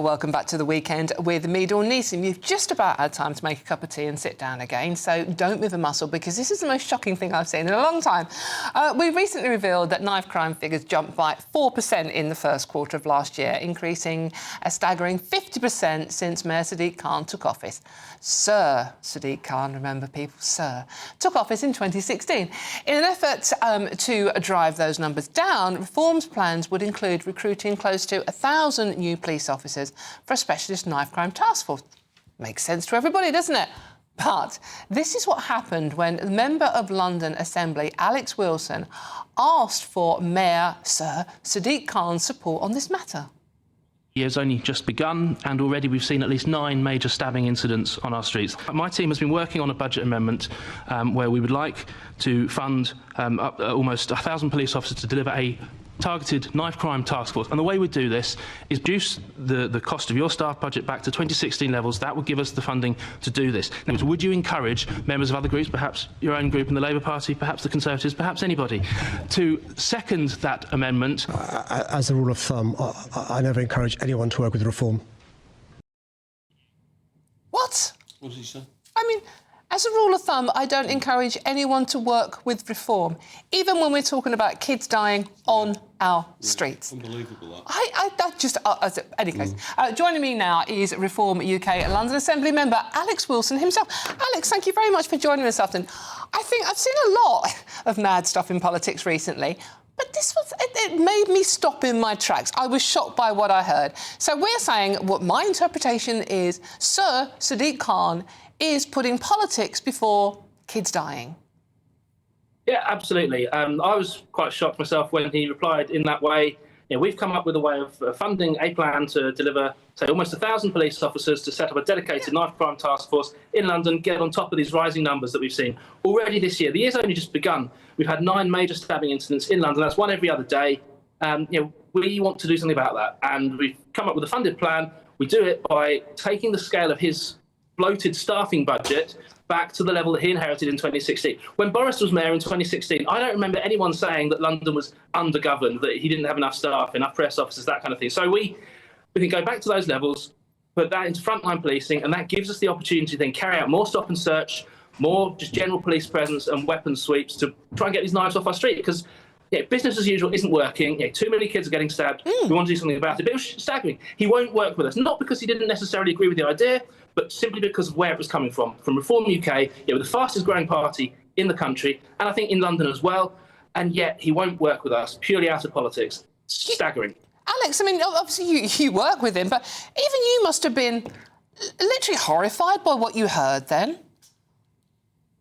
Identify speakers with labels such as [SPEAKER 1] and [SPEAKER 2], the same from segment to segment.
[SPEAKER 1] Welcome back to The Weekend with me, Dawn Neeson. You've just about had time to make a cup of tea and sit down again, so don't move a muscle because this is the most shocking thing I've seen in a long time. We recently revealed that knife crime figures jumped by 4% in the first quarter of last year, increasing a staggering 50% since Mayor Sadiq Khan took office. Sir Sadiq Khan, remember people, Sir, took office in 2016. In an effort to drive those numbers down, reforms plans would include recruiting close to 1,000 new police officers for a specialist knife crime task force. Makes sense to everybody, doesn't it? But this is what happened when a member of London Assembly, Alex Wilson, asked for Mayor Sir Sadiq Khan's support on this matter.
[SPEAKER 2] He has only just begun, and already we've seen at least 9 major stabbing incidents on our streets. My team has been working on a budget amendment where we would like to fund almost 1,000 police officers to deliver a targeted knife crime task force. And the way we do this is reduce the cost of your staff budget back to 2016 levels. That will give us the funding to do this. Now, would you encourage members of other groups, perhaps your own group in the Labour Party, perhaps the Conservatives, perhaps anybody, to second that amendment?
[SPEAKER 3] As a rule of thumb, I never encourage anyone to work with reform.
[SPEAKER 1] What?
[SPEAKER 4] What does he say?
[SPEAKER 1] I mean, as a rule of thumb, I don't encourage anyone to work with reform, even when we're talking about kids dying on our streets.
[SPEAKER 4] Unbelievable, that.
[SPEAKER 1] Any case. Joining me now is Reform UK London Assembly member Alex Wilson himself. Alex, thank you very much for joining us this afternoon. I think I've seen a lot of mad stuff in politics recently, but this was, it made me stop in my tracks. I was shocked by what I heard. So we're saying what my interpretation is, Sir Sadiq Khan is putting politics before kids dying.
[SPEAKER 2] Yeah, absolutely. I was quite shocked myself when he replied in that way. You know, we've come up with a way of funding a plan to deliver, say, almost 1,000 police officers to set up a dedicated knife crime task force in London, get on top of these rising numbers that we've seen already this year. The year's only just begun. We've had 9 major stabbing incidents in London. That's one every other day. We want to do something about that. And we've come up with a funded plan. We do it by taking the scale of his bloated staffing budget back to the level that he inherited in 2016. When Boris was mayor in 2016, I don't remember anyone saying that London was undergoverned, that he didn't have enough staff, enough press officers, that kind of thing. So we can go back to those levels, put that into frontline policing, and that gives us the opportunity to then carry out more stop and search, more just general police presence and weapons sweeps to try and get these knives off our street. Because business as usual isn't working. Too many kids are getting stabbed. We want to do something about it. But it was staggering. He won't work with us, not because he didn't necessarily agree with the idea, but simply because of where it was coming from Reform UK. We're the fastest growing party in the country, and I think in London as well, and yet he won't work with us purely out of politics. Staggering.
[SPEAKER 1] Alex, I mean, obviously you work with him, but even you must have been literally horrified by what you heard then.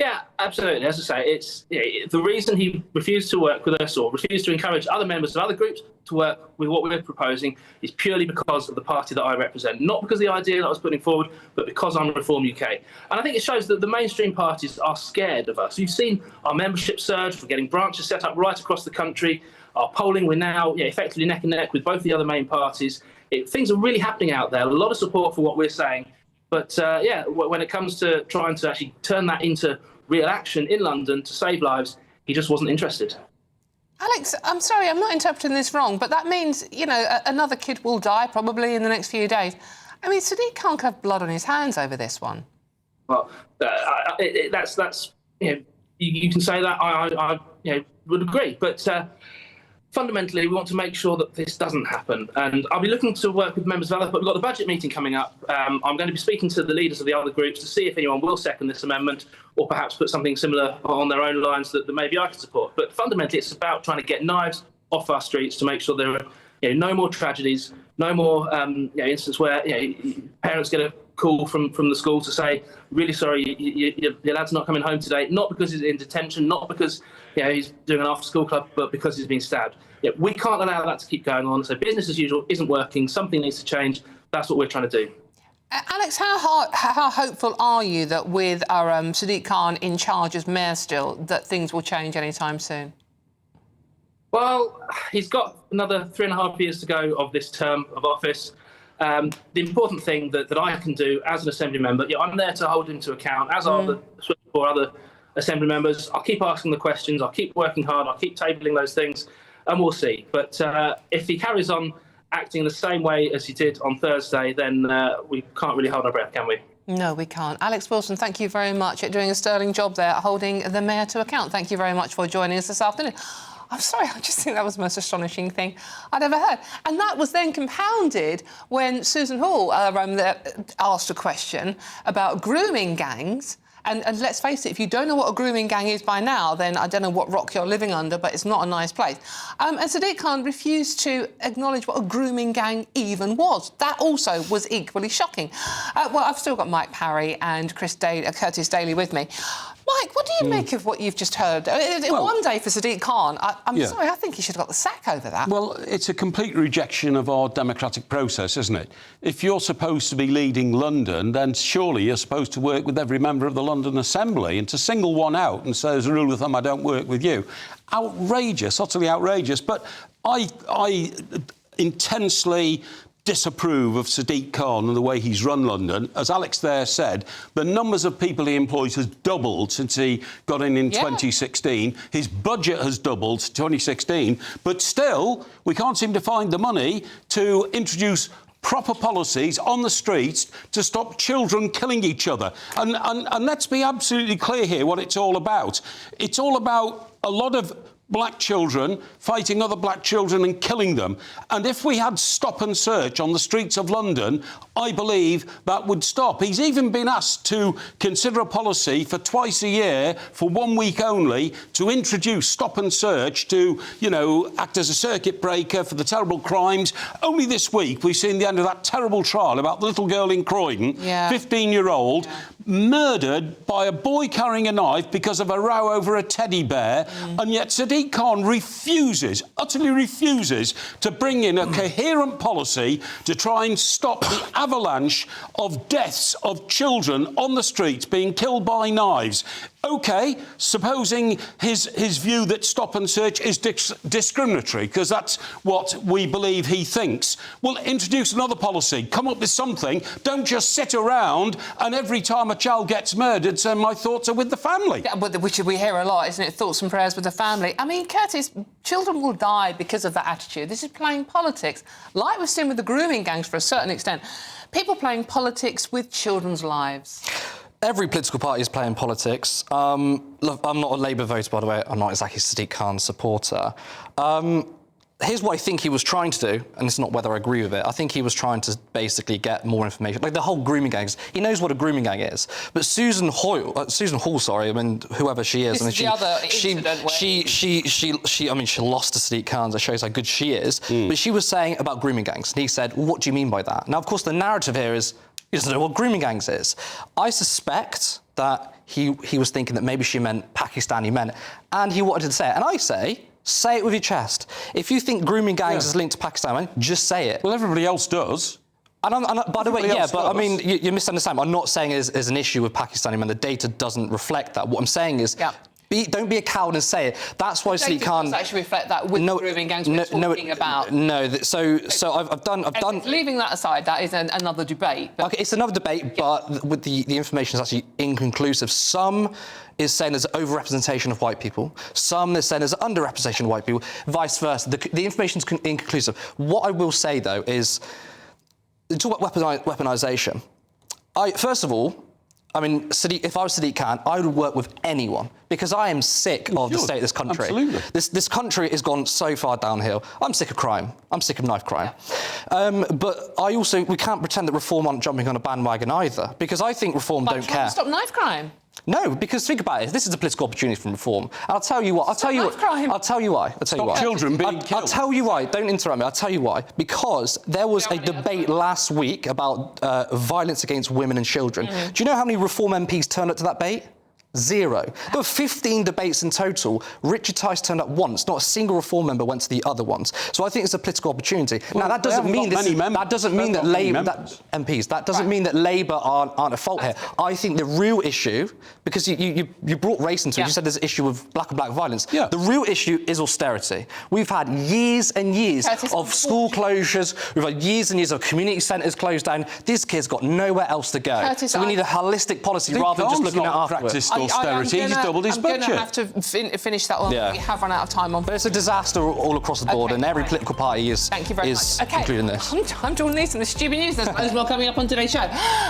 [SPEAKER 2] Yeah, absolutely. As I say, it's the reason he refused to work with us or refused to encourage other members of other groups to work with what we're proposing is purely because of the party that I represent, not because of the idea that I was putting forward, but because I'm Reform UK. And I think it shows that the mainstream parties are scared of us. You've seen our membership surge. We're getting branches set up right across the country. Our polling, we're now effectively neck and neck with both the other main parties. Things are really happening out there. A lot of support for what we're saying. But when it comes to trying to actually turn that into real action in London to save lives, he just wasn't interested.
[SPEAKER 1] Alex, I'm sorry, I'm not interpreting this wrong, but that means, another kid will die probably in the next few days. I mean, Sadiq can't have blood on his hands over this one.
[SPEAKER 2] Well, that's you can say that. I would agree, but fundamentally, we want to make sure that this doesn't happen. And I'll be looking to work with members of other, but we've got the budget meeting coming up. I'm going to be speaking to the leaders of the other groups to see if anyone will second this amendment or perhaps put something similar on their own lines that maybe I could support. But fundamentally, it's about trying to get knives off our streets to make sure there are no more tragedies, no more instances where parents get a call from the school to say, really sorry, your lad's not coming home today, not because he's in detention, not because he's doing an after-school club, but because he's been stabbed. We can't allow that to keep going on. So business as usual isn't working. Something needs to change. That's what we're trying to do.
[SPEAKER 1] Alex, how hopeful are you that with our Sadiq Khan in charge as mayor still, that things will change anytime soon?
[SPEAKER 2] Well, he's got another 3.5 years to go of this term of office. The important thing that I can do as an Assembly member, I'm there to hold him to account, as are the 4 other Assembly members. I'll keep asking the questions, I'll keep working hard, I'll keep tabling those things, and we'll see. But if he carries on acting the same way as he did on Thursday, then we can't really hold our breath, can we?
[SPEAKER 1] No, we can't. Alex Wilson, thank you very much for doing a sterling job there, holding the Mayor to account. Thank you very much for joining us this afternoon. I'm sorry, I just think that was the most astonishing thing I'd ever heard. And that was then compounded when Susan Hall asked a question about grooming gangs. And let's face it, if you don't know what a grooming gang is by now, then I don't know what rock you're living under, but it's not a nice place. And Sadiq Khan refused to acknowledge what a grooming gang even was. That also was equally shocking. Well, I've still got Mike Parry and Curtis Daly with me. Mike, what do you make of what you've just heard? Well, one day for Sadiq Khan. I'm sorry, I think he should have got the sack over that.
[SPEAKER 4] Well, it's a complete rejection of our democratic process, isn't it? If you're supposed to be leading London, then surely you're supposed to work with every member of the London Assembly, and to single one out and say, as a rule of thumb, I don't work with you. Outrageous, utterly outrageous. But I intensely disapprove of Sadiq Khan and the way he's run London. As Alex there said, the numbers of people he employs has doubled since he got in 2016. His budget has doubled since 2016. But still, we can't seem to find the money to introduce proper policies on the streets to stop children killing each other. And let's be absolutely clear here what it's all about. It's all about a lot of black children fighting other black children and killing them. And if we had stop and search on the streets of London, I believe that would stop. He's even been asked to consider a policy for twice a year, for 1 week only, to introduce stop and search to, you know, act as a circuit breaker for the terrible crimes. Only this week we've seen the end of that terrible trial about the little girl in Croydon, 15-year-old, murdered by a boy carrying a knife because of a row over a teddy bear, and yet Sadiq Khan refuses, utterly refuses, to bring in a coherent policy to try and stop the avalanche of deaths of children on the streets being killed by knives. OK, supposing his view that stop and search is discriminatory, because that's what we believe he thinks. Well, introduce another policy, come up with something. Don't just sit around and every time a child gets murdered say, my thoughts are with the family.
[SPEAKER 1] Yeah, which we hear a lot, isn't it? Thoughts and prayers with the family. I mean, Curtis, children will die because of that attitude. This is playing politics. Like we've seen with the grooming gangs for a certain extent. People playing politics with children's lives.
[SPEAKER 5] Every political party is playing politics. Look, I'm not a Labour voter, by the way. I'm not exactly Sadiq Khan's supporter. Here's what I think he was trying to do, and it's not whether I agree with it. I think he was trying to basically get more information. Like the whole grooming gangs, he knows what a grooming gang is. But Susan Hall, I mean, whoever she is,
[SPEAKER 1] this is the other incident where
[SPEAKER 5] she lost to Sadiq Khan. That shows how good she is. But she was saying about grooming gangs, and he said, well, "What do you mean by that?" Now, of course, the narrative here is he doesn't know what grooming gangs is. I suspect that he was thinking that maybe she meant Pakistani men, and he wanted to say it. And I say it with your chest. If you think grooming gangs is linked to Pakistan men, just say it.
[SPEAKER 4] Well, everybody else does.
[SPEAKER 5] And by the way, I mean, you misunderstand. I'm not saying there's an issue with Pakistani men. The data doesn't reflect that. What I'm saying is, don't be a coward and say it. That's why Sadiq Khan
[SPEAKER 1] does actually reflect that with grooming gangs we're talking about.
[SPEAKER 5] So I've done.
[SPEAKER 1] Leaving that aside, that is another debate. But...
[SPEAKER 5] Okay, it's another debate, but with the information is actually inconclusive. Some is saying there's an overrepresentation of white people. Some is saying there's an underrepresentation of white people. Vice versa. The information's inconclusive. What I will say though is, talk about weaponisation. First of all, I mean, if I was Sadiq Khan, I would work with anyone because I am sick of the state of this country.
[SPEAKER 4] Absolutely.
[SPEAKER 5] This country has gone so far downhill. I'm sick of crime. I'm sick of knife crime. But we can't pretend that reform aren't jumping on a bandwagon either, because I think reform don't care.
[SPEAKER 1] To stop knife crime?
[SPEAKER 5] No, because think about it. This is a political opportunity for reform. And I'll tell you what. I'll tell you why.
[SPEAKER 4] Stop children being killed.
[SPEAKER 5] I'll tell you why. Don't interrupt me. I'll tell you why. Because there was a debate last week about violence against women and children. Do you know how many Reform MPs turned up to that debate? 0. There were 15 debates in total. Richard Tice turned up once. Not a single Reform member went to the other ones. So I think it's a political opportunity.
[SPEAKER 4] Well,
[SPEAKER 5] now that doesn't mean that Labour MPs. That doesn't mean that Labour aren't at fault here. I think the real issue, because you brought race into it, you said there's an issue with black violence. Yeah. The real issue is austerity. We've had years and years of school closures. We've had years and years of community centres closed down. These kids got nowhere else to go. So we need a holistic policy rather than just looking at afterwards.
[SPEAKER 4] austerity, he's doubled his budget.
[SPEAKER 1] I'm going to have to finish that one.
[SPEAKER 5] Yeah.
[SPEAKER 1] We have run out of time on.
[SPEAKER 5] But it's a disaster all across the board,
[SPEAKER 1] Okay,
[SPEAKER 5] and every
[SPEAKER 1] right.
[SPEAKER 5] political party is
[SPEAKER 1] Thank you very much. Okay.
[SPEAKER 5] including this.
[SPEAKER 1] I'm Jordan Neeson, the Stupid News. There's loads more coming up on today's show.